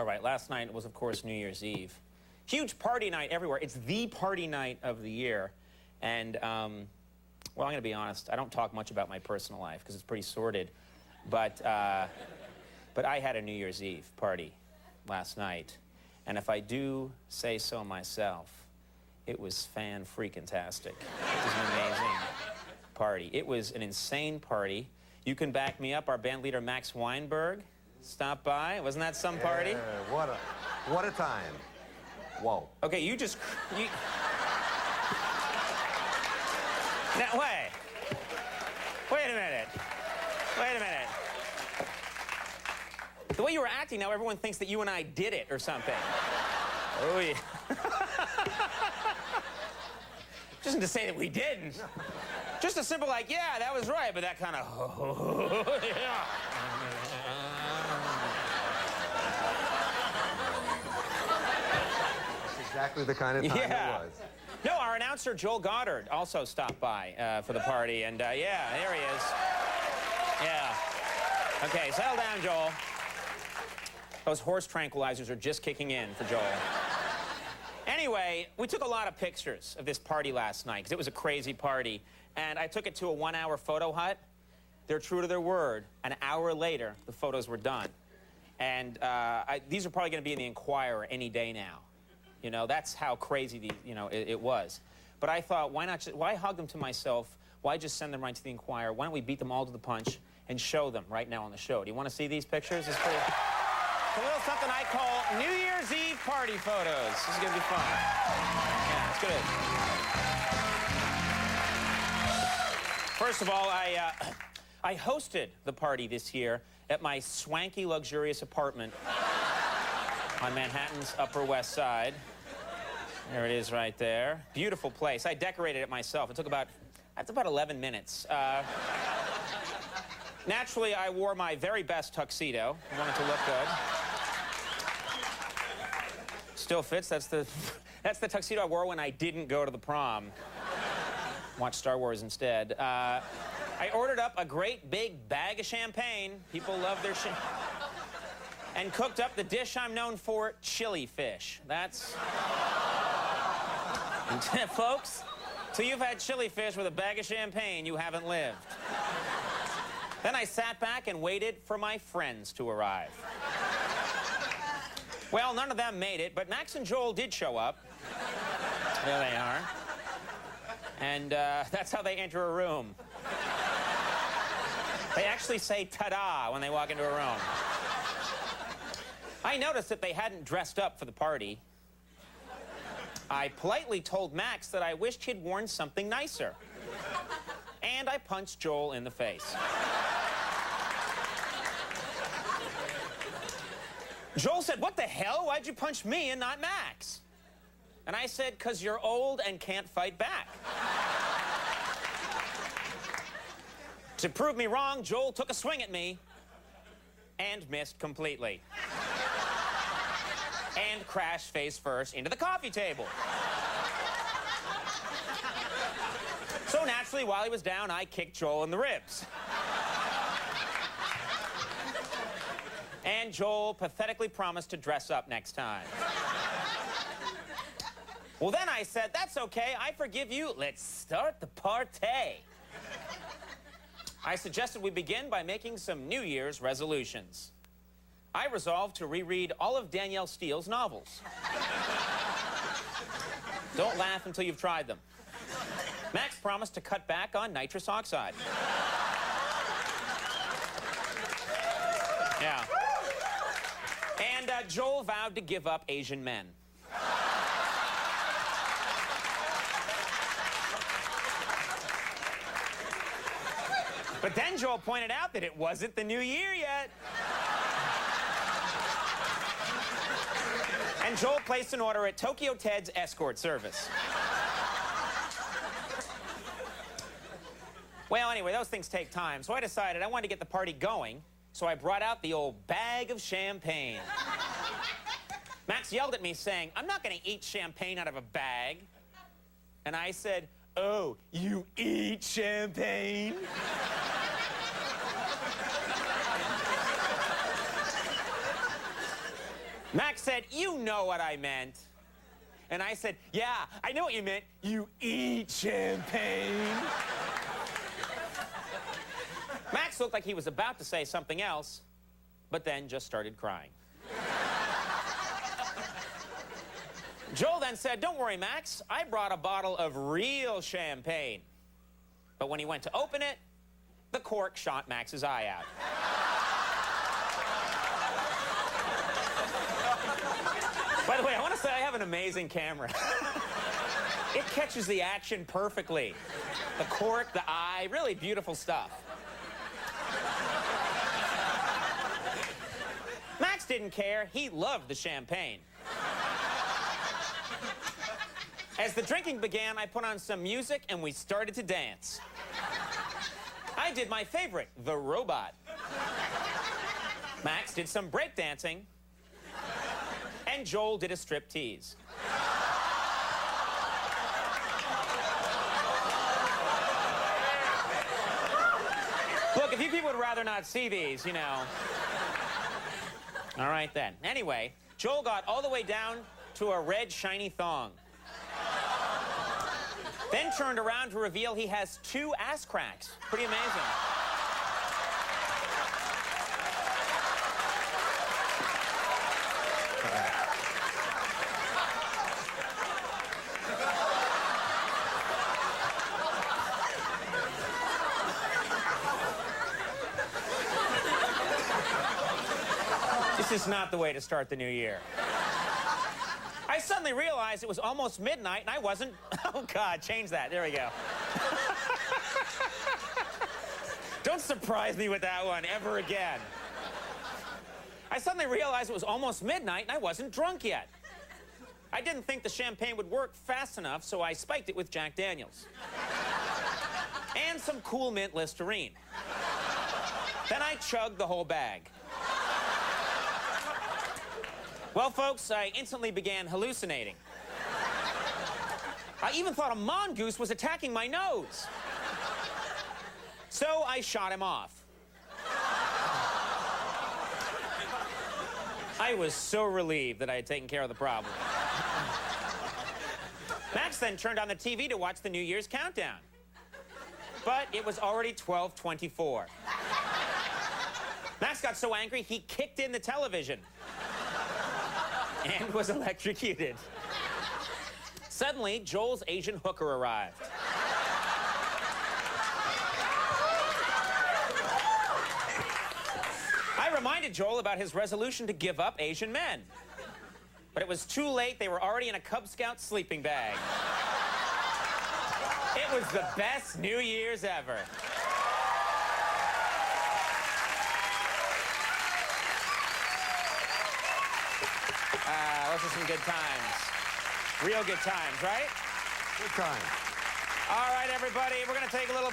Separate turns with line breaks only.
All right, last night was, of course, New Year's Eve. Huge party night everywhere. It's the party night of the year. And, well, I'm going to be honest. I don't talk much about my personal life because it's pretty sordid. But I had a New Year's Eve party last night. And if I do say so myself, it was fan-freaking-tastic. It was an amazing party. It was an insane party. You can back me up. Our band leader, Max Weinberg, stopped by. Wasn't that some party?
Yeah, what a time. Whoa.
Okay, you... Now, wait a minute. Wait a minute. The way you were acting now, everyone thinks that you and I did it or something. Oh, yeah. Just to say that we didn't. Just a simple, like, yeah, that was right, but that kind of, yeah.
That's exactly the kind of time it was.
No, our announcer, Joel Goddard, also stopped by for the party, and yeah, there he is. Yeah. Okay, settle down, Joel. Those horse tranquilizers are just kicking in for Joel. Anyway, we took a lot of pictures of this party last night, because it was a crazy party, and I took it to a one-hour photo hut. They're true to their word. An hour later, the photos were done. And these are probably going to be in the Enquirer any day now. You know, that's how crazy it was. But I thought, why hug them to myself? Why just send them right to the Enquirer? Why don't we beat them all to the punch and show them right now on the show? Do you want to see these pictures? It's pretty... It's a little something I call New Year's Eve party photos. This is going to be fun. Yeah, it's good. First of all, I hosted the party this year at my swanky, luxurious apartment on Manhattan's Upper West Side. There it is right there. Beautiful place. I decorated it myself. It took about 11 minutes. Naturally, I wore my very best tuxedo. I wanted to look good. Still fits. That's the tuxedo I wore when I didn't go to the prom. Watch Star Wars instead. I ordered up a great big bag of champagne. People love their champagne. And cooked up the dish I'm known for, chili fish. That's... Folks, till you've had chili fish with a bag of champagne, you haven't lived. Then I sat back and waited for my friends to arrive. Well, none of them made it, but Max and Joel did show up. There they are. And that's how they enter a room. They actually say ta-da when they walk into a room. I noticed that they hadn't dressed up for the party. I politely told Max that I wished he'd worn something nicer. And I punched Joel in the face. Joel said, "What the hell? Why'd you punch me and not Max?" And I said, "'Cause you're old and can't fight back." To prove me wrong, Joel took a swing at me and missed completely. And crashed face first into the coffee table. So naturally, while he was down, I kicked Joel in the ribs. And Joel pathetically promised to dress up next time. Well, then I said, "That's okay, I forgive you. Let's start the party." I suggested we begin by making some New Year's resolutions. I resolved to reread all of Danielle Steele's novels. Don't laugh until you've tried them. Max promised to cut back on nitrous oxide. Yeah. And Joel vowed to give up Asian men. But then Joel pointed out that it wasn't the new year yet. And Joel placed an order at Tokyo Ted's escort service. Well, anyway, those things take time, so I decided I wanted to get the party going, so I brought out the old bag of champagne. Max yelled at me, saying, "I'm not going to eat champagne out of a bag." And I said, "Oh, you eat champagne?" Max said, "You know what I meant." And I said, "Yeah, I know what you meant. You eat champagne." Max looked like he was about to say something else, but then just started crying. Joel then said, "Don't worry, Max. I brought a bottle of real champagne." But when he went to open it, the cork shot Max's eye out. By the way, I want to say I have an amazing camera. It catches the action perfectly. The cork, the eye, really beautiful stuff. Max didn't care. He loved the champagne. As the drinking began, I put on some music and we started to dance. I did my favorite, the robot. Max did some breakdancing. And Joel did a striptease. Look, if you people would rather not see these, you know. All right, then. Anyway, Joel got all the way down to a red, shiny thong. Then turned around to reveal he has 2 ass cracks. Pretty amazing. This is not the way to start the new year. I suddenly realized it was almost midnight and I wasn't... Oh, God, change that. There we go. Don't surprise me with that one ever again. I suddenly realized it was almost midnight and I wasn't drunk yet. I didn't think the champagne would work fast enough, so I spiked it with Jack Daniels. And some Cool Mint Listerine. Then I chugged the whole bag. Well, folks, I instantly began hallucinating. I even thought a mongoose was attacking my nose. So I shot him off. I was so relieved that I had taken care of the problem. Max then turned on the TV to watch the New Year's countdown. But it was already 12:24. Max got so angry, he kicked in the television. And was electrocuted. Suddenly, Joel's Asian hooker arrived. I reminded Joel about his resolution to give up Asian men. But it was too late. They were already in a Cub Scout sleeping bag. It was the best New Year's ever. Those are some good times. Real good times, right?
Good time.
All right, everybody, we're going to take a little break.